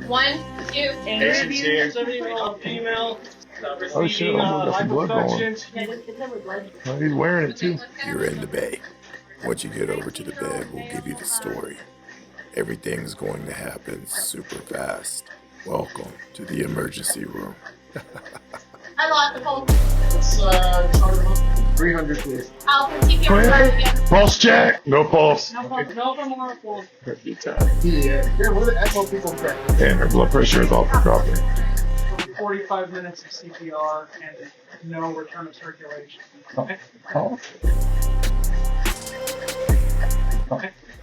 1, 2, And Patients review here. female. Oh shit, almost got some blood going. Oh, he's wearing it too. You're in the bay. Once you get over to the bed, we'll give you the story. Everything's going to happen super fast. Welcome to the emergency room. I lost the phone. Let's start about 300 please. I'll keep you on guard again. Pulse check. No pulse. No more pulse. Yeah. Here, what are the echo people get? And her blood pressure is off the dropping. 45 minutes of CPR and no return of circulation. Okay. Oh.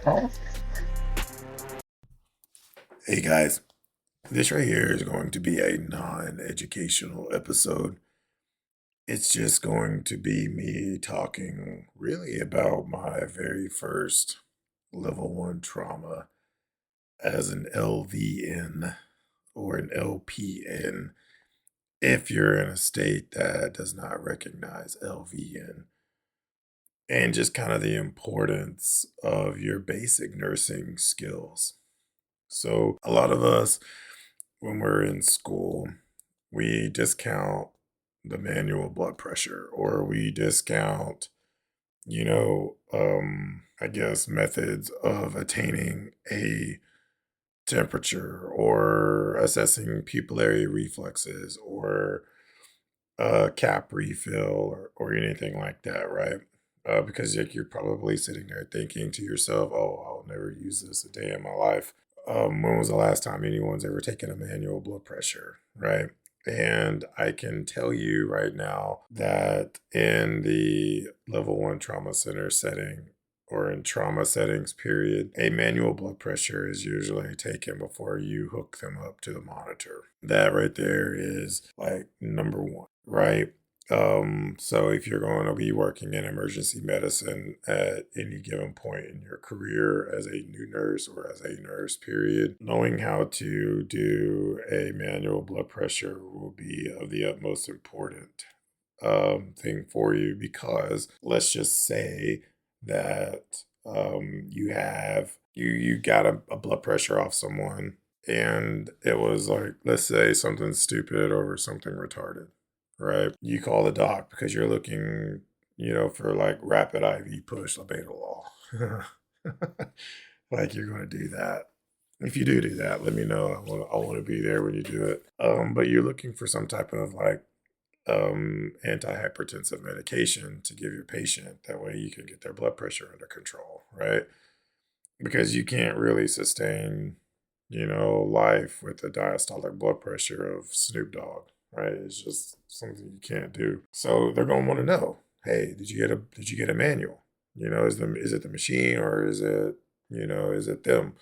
Oh. Hey guys, this right here is going to be a non-educational episode. It's just going to be me talking really about my very first level 1 trauma as an LVN or an LPN if you're in a state that does not recognize LVN, and just kind of the importance of your basic nursing skills. So a lot of us, when we're in school, we discount the manual blood pressure, or we discount, I guess methods of attaining a temperature or assessing pupillary reflexes or a cap refill or anything like that, right? Because you're probably sitting there thinking to yourself, oh, I'll never use this a day in my life. When was the last time anyone's ever taken a manual blood pressure, right? And I can tell you right now that in the level 1 trauma center setting, or in trauma settings, period, a manual blood pressure is usually taken before you hook them up to the monitor. That right there is like number 1, right? So if you're going to be working in emergency medicine at any given point in your career as a new nurse or as a nurse, period, knowing how to do a manual blood pressure will be of the utmost important thing for you, because let's just say that you got a blood pressure off someone, and it was like, let's say something stupid over something retarded, right? You call the doc because you're looking, for like rapid IV push labetalol. Like, you're going to do that. If you do that, let me know. I want to be there when you do it. But you're looking for some type of like antihypertensive medication to give your patient. That way you can get their blood pressure under control, right? Because you can't really sustain, life with a diastolic blood pressure of Snoop Dogg, right? It's just something you can't do. So they're going to want to know, hey, did you get a manual? Is it the machine, or is it them?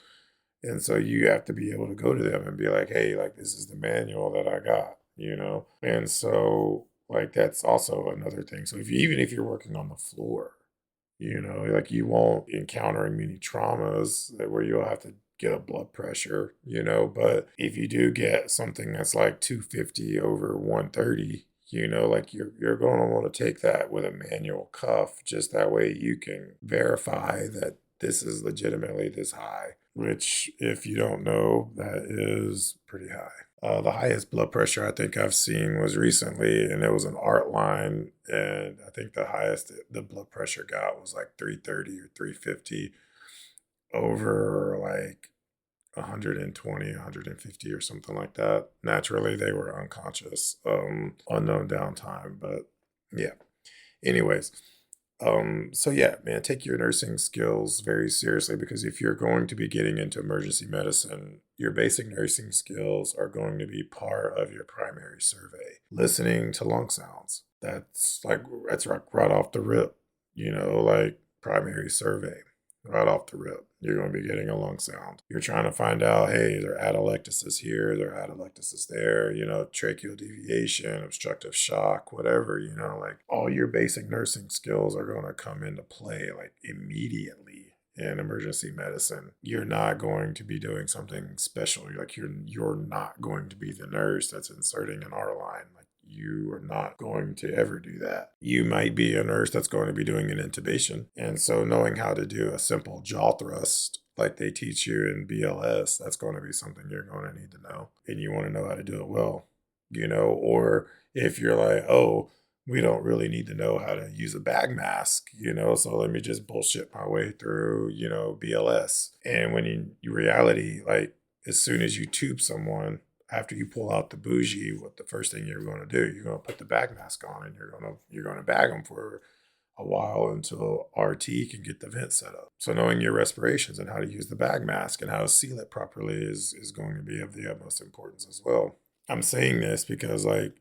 And so you have to be able to go to them and be like, hey, like, this is the manual that I got, And so, like, that's also another thing. So even if you're working on the floor, like, you won't encounter many traumas where you'll have to get a blood pressure, but if you do get something that's like 250 over 130, like, you're going to want to take that with a manual cuff, just that way you can verify that this is legitimately this high, which, if you don't know, that is pretty high. The highest blood pressure I think I've seen was recently, and it was an art line, and I think the highest the blood pressure got was like 330 or 350 over like 120, 150 or something like that. Naturally, they were unconscious, unknown downtime, but yeah. Anyways, so yeah, man, take your nursing skills very seriously, because if you're going to be getting into emergency medicine, your basic nursing skills are going to be part of your primary survey. Listening to lung sounds. That's right off the rip, like primary survey. Right off the rip, you're going to be getting a lung sound. You're trying to find out, hey, is there atelectasis here? Is there atelectasis there? Tracheal deviation, obstructive shock, whatever, like, all your basic nursing skills are going to come into play like immediately in emergency medicine. You're not going to be doing something special. Like, you're not going to be the nurse that's inserting an R line. Like, you are not going to ever do that. You might be a nurse that's going to be doing an intubation. And so knowing how to do a simple jaw thrust like they teach you in BLS, that's going to be something you're going to need to know. And you want to know how to do it well, or if you're like, oh, we don't really need to know how to use a bag mask, so let me just bullshit my way through, BLS. And when in reality, like as soon as you tube someone, after you pull out the bougie, what the first thing you're going to do, you're going to put the bag mask on and you're going to bag them for a while until RT can get the vent set up. So knowing your respirations and how to use the bag mask and how to seal it properly is going to be of the utmost importance as well. I'm saying this because like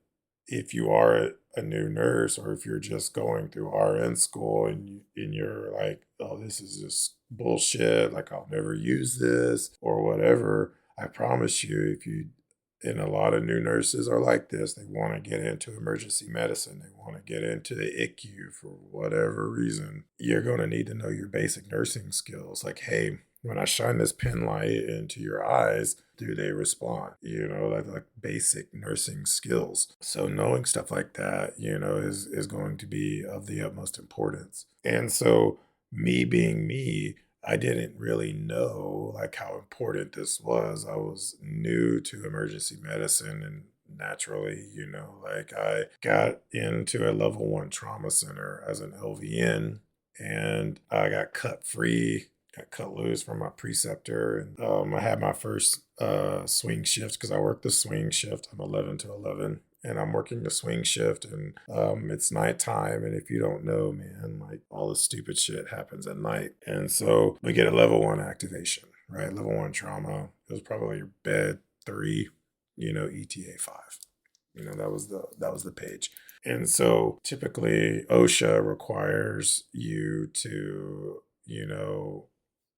if you are a new nurse or if you're just going through RN school and you're like, oh, this is just bullshit, like I'll never use this or whatever, I promise you, if you and a lot of new nurses are like this. They want to get into emergency medicine. They want to get into the ICU for whatever reason. You're going to need to know your basic nursing skills. Like, hey, when I shine this pin light into your eyes, do they respond? Like basic nursing skills. So knowing stuff like that, is going to be of the utmost importance. And so me being me, I didn't really know like how important this was. I was new to emergency medicine and naturally, like I got into a level 1 trauma center as an LVN and I got cut free, got cut loose from my preceptor. And I had my first swing shift because I worked the swing shift. I'm 11 to 11 and I'm working the swing shift and it's nighttime. And if you don't know, man, like all the stupid shit happens at night. And so we get a level 1 activation, right? Level 1 trauma. It was probably bed 3, ETA 5. That was the page. And so typically OSHA requires you to,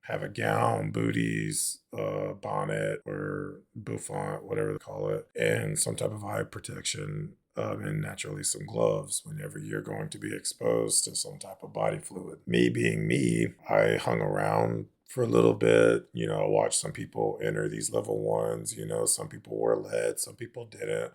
have a gown, booties, bonnet, or bouffant, whatever they call it, and some type of eye protection, and naturally some gloves whenever you're going to be exposed to some type of body fluid. Me being me, I hung around for a little bit. I watched some people enter these level 1s. Some people were led, some people didn't.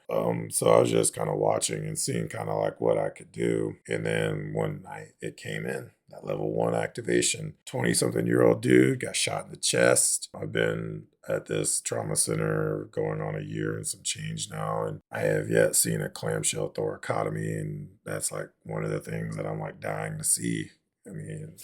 So I was just kind of watching and seeing kind of like what I could do. And then one night it came in. That level 1 activation, 20-something-year-old dude got shot in the chest. I've been at this trauma center going on a year and some change now, and I have yet seen a clamshell thoracotomy, and that's like one of the things that I'm like dying to see. I mean,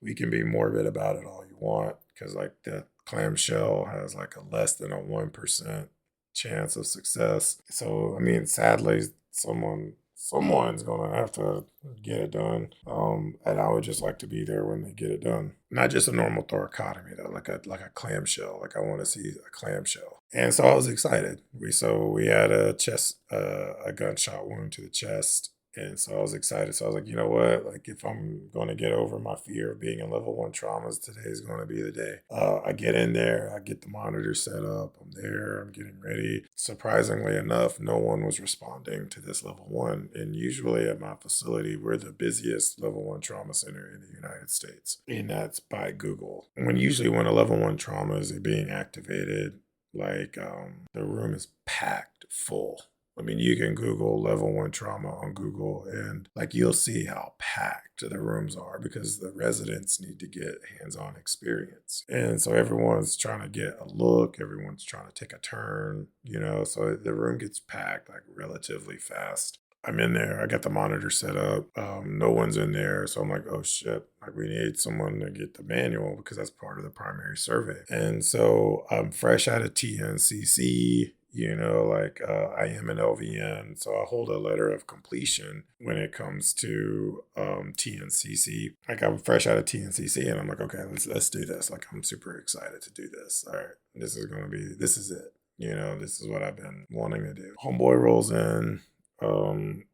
we can be morbid about it all you want because like the clamshell has like a less than a 1% chance of success. So, I mean, sadly, someone's gonna have to get it done. And I would just like to be there when they get it done. Not just a normal thoracotomy though, like a clamshell. Like I want to see a clamshell. And so I was excited. We had a gunshot wound to the chest. And so I was excited. So I was like, you know what? Like, if I'm going to get over my fear of being in level 1 traumas, today is going to be the day. I get in there, I get the monitor set up, I'm there, I'm getting ready. Surprisingly enough, no one was responding to this level 1. And usually at my facility, we're the busiest level 1 trauma center in the United States. And that's by Google. Usually when a level 1 trauma is being activated, like the room is packed full. I mean, you can Google level 1 trauma on Google and like you'll see how packed the rooms are because the residents need to get hands-on experience. And so everyone's trying to get a look, everyone's trying to take a turn, so the room gets packed like relatively fast. I'm in there. I got the monitor set up. No one's in there. So I'm like, oh shit, like we need someone to get the manual because that's part of the primary survey. And so I'm fresh out of TNCC. I am an LVN, so I hold a letter of completion when it comes to TNCC. Like I'm fresh out of TNCC, and I'm like, okay, let's do this. Like I'm super excited to do this. All right, this is it. This is what I've been wanting to do. Homeboy rolls in,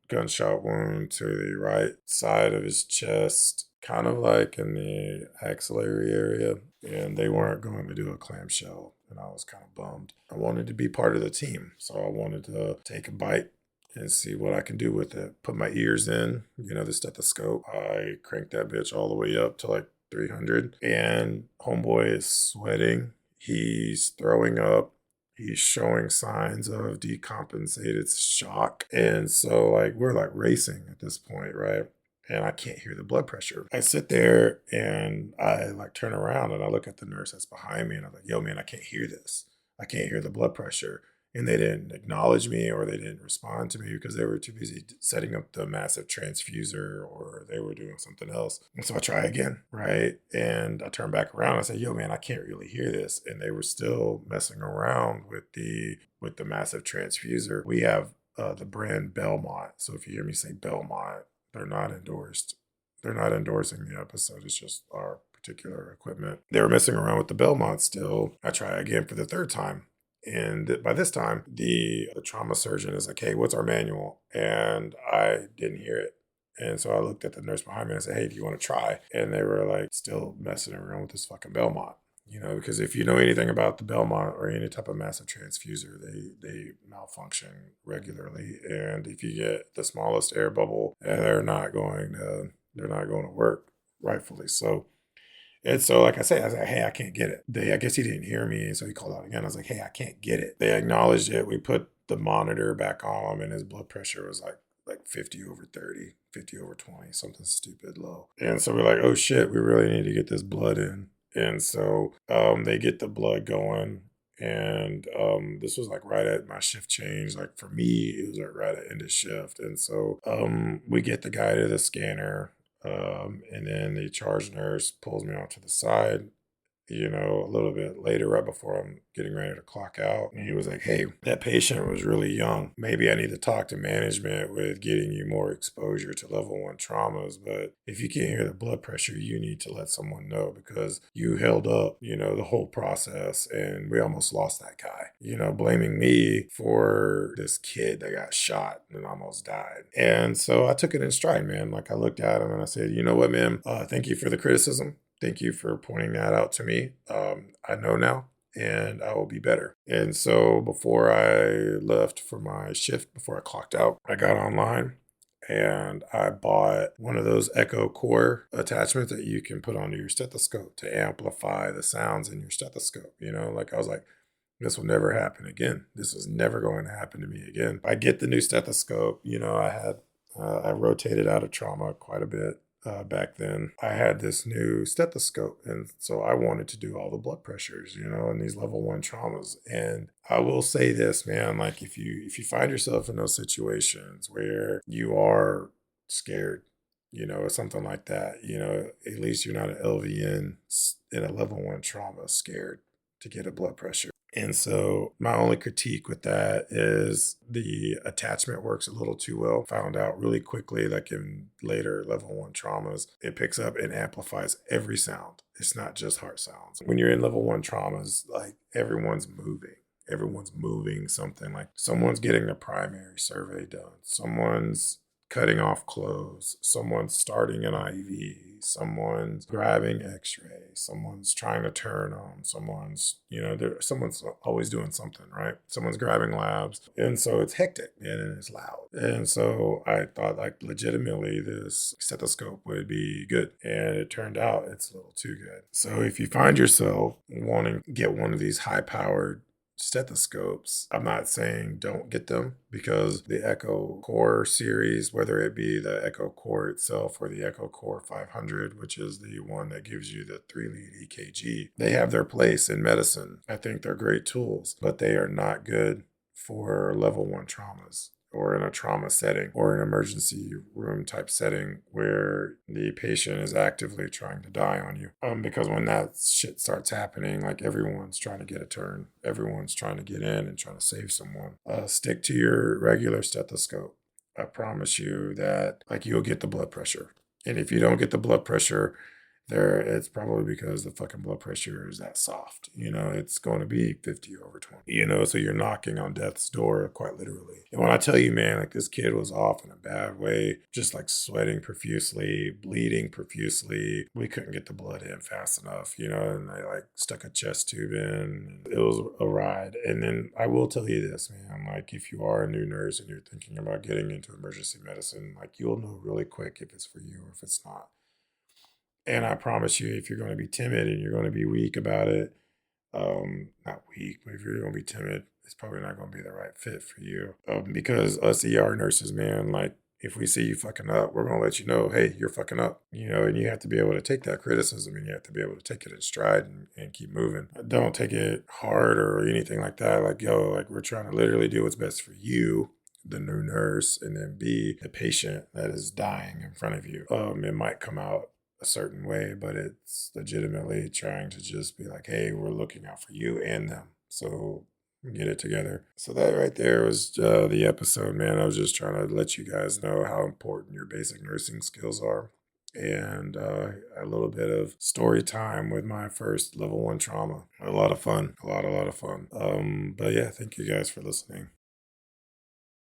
gunshot wound to the right side of his chest, kind of like in the axillary area, and they weren't going to do a clamshell. And I was kind of bummed. I wanted to be part of the team. So I wanted to take a bite and see what I can do with it. Put my ears in, the stethoscope. I cranked that bitch all the way up to like 300. And homeboy is sweating. He's throwing up. He's showing signs of decompensated shock. And so like we're like racing at this point, right? and I can't hear the blood pressure. I sit there and I like turn around and I look at the nurse that's behind me and I'm like, yo, man, I can't hear this. I can't hear the blood pressure. And they didn't acknowledge me or they didn't respond to me because they were too busy setting up the massive transfuser or they were doing something else. And so I try again, right? And I turn back around and I say, yo, man, I can't really hear this. And they were still messing around with the massive transfuser. We have the brand Belmont. So if you hear me say Belmont, they're not endorsed. They're not endorsing the episode. It's just our particular equipment. They were messing around with the Belmont still. I try again for the third time. And by this time, the trauma surgeon is like, hey, what's our manual? And I didn't hear it. And so I looked at the nurse behind me and I said, hey, do you want to try? And they were like still messing around with this fucking Belmont. You know, because if you know anything about the Belmont or any type of massive transfuser, they malfunction regularly. And if you get the smallest air bubble, they're not going to work, rightfully so. And so, like I said, I was like, hey, I can't get it. I guess he didn't hear me. And so he called out again. I was like, hey, I can't get it. They acknowledged it. We put the monitor back on him and his blood pressure was like 50 over 30, 50 over 20, something stupid low. And so we're like, oh shit, we really need to get this blood in. And so they get the blood going. And this was like right at my shift change. Like for me, it was like right at end of shift. And so we get the guy to the scanner. And then the charge nurse pulls me off to the side, you know, a little bit later, right before I'm getting ready to clock out. And he was like, hey, that patient was really young. Maybe I need to talk to management with getting you more exposure to level 1 traumas. But if you can't hear the blood pressure, you need to let someone know because you held up, you know, the whole process. And we almost lost that guy, you know, blaming me for this kid that got shot and almost died. And so I took it in stride, man. Like I looked at him and I said, you know what, man, thank you for the criticism. Thank you for pointing that out to me. I know now and I will be better. And so before I left for my shift, before I clocked out, I got online and I bought one of those Echo Core attachments that you can put onto your stethoscope to amplify the sounds in your stethoscope. You know, like I was like, this will never happen again. This is never going to happen to me again. I get the new stethoscope. You know, I rotated out of trauma quite a bit. Back then, I had this new stethoscope, and so I wanted to do all the blood pressures, you know, and these level 1 traumas. And I will say this, man, like if you find yourself in those situations where you are scared, you know, or something like that, you know, at least you're not an LVN in a level 1 trauma scared to get a blood pressure. And so my only critique with that is the attachment works a little too well. Found out really quickly, like in later level 1 traumas, it picks up and amplifies every sound. It's not just heart sounds. When you're in level 1 traumas, like everyone's moving something, like someone's getting the primary survey done. Someone's cutting off clothes, someone's starting an IV, someone's grabbing x-ray, someone's trying to turn on, someone's always doing something, right? Someone's grabbing labs. And so it's hectic and it's loud. And so I thought like legitimately this stethoscope would be good. And it turned out it's a little too good. So if you find yourself wanting to get one of these high powered stethoscopes, I'm not saying don't get them because the Echo Core series, whether it be the Echo Core itself or the Echo Core 500, which is the one that gives you the 3-lead EKG, they have their place in medicine. I think they're great tools, but they are not good for level 1 traumas or in a trauma setting or an emergency room type setting where the patient is actively trying to die on you. Because when that shit starts happening, like everyone's trying to get a turn, everyone's trying to get in and trying to save someone. Stick to your regular stethoscope. I promise you that like you'll get the blood pressure. And if you don't get the blood pressure, it's probably because the fucking blood pressure is that soft. You know, it's going to be 50 over 20, you know, so you're knocking on death's door quite literally. And when I tell you, man, like this kid was off in a bad way, just like sweating profusely, bleeding profusely. We couldn't get the blood in fast enough, you know, and they like stuck a chest tube in. It was a ride. And then I will tell you this, man, like if you are a new nurse and you're thinking about getting into emergency medicine, like you'll know really quick if it's for you or if it's not. And I promise you, if you're going to be timid and you're going to be weak about it, not weak, but if you're going to be timid, it's probably not going to be the right fit for you. Because us ER nurses, man, like if we see you fucking up, we're going to let you know, hey, you're fucking up, you know, and you have to be able to take that criticism and you have to be able to take it in stride and keep moving. Don't take it hard or anything like that. Like, yo, like we're trying to literally do what's best for you, the new nurse, and then be the patient that is dying in front of you. It might come out a certain way, but it's legitimately trying to just be like, hey, we're looking out for you and them. So get it together. So that right there was the episode, man. I was just trying to let you guys know how important your basic nursing skills are. And a little bit of story time with my first level 1 trauma. A lot of fun. A lot of fun. But yeah, thank you guys for listening.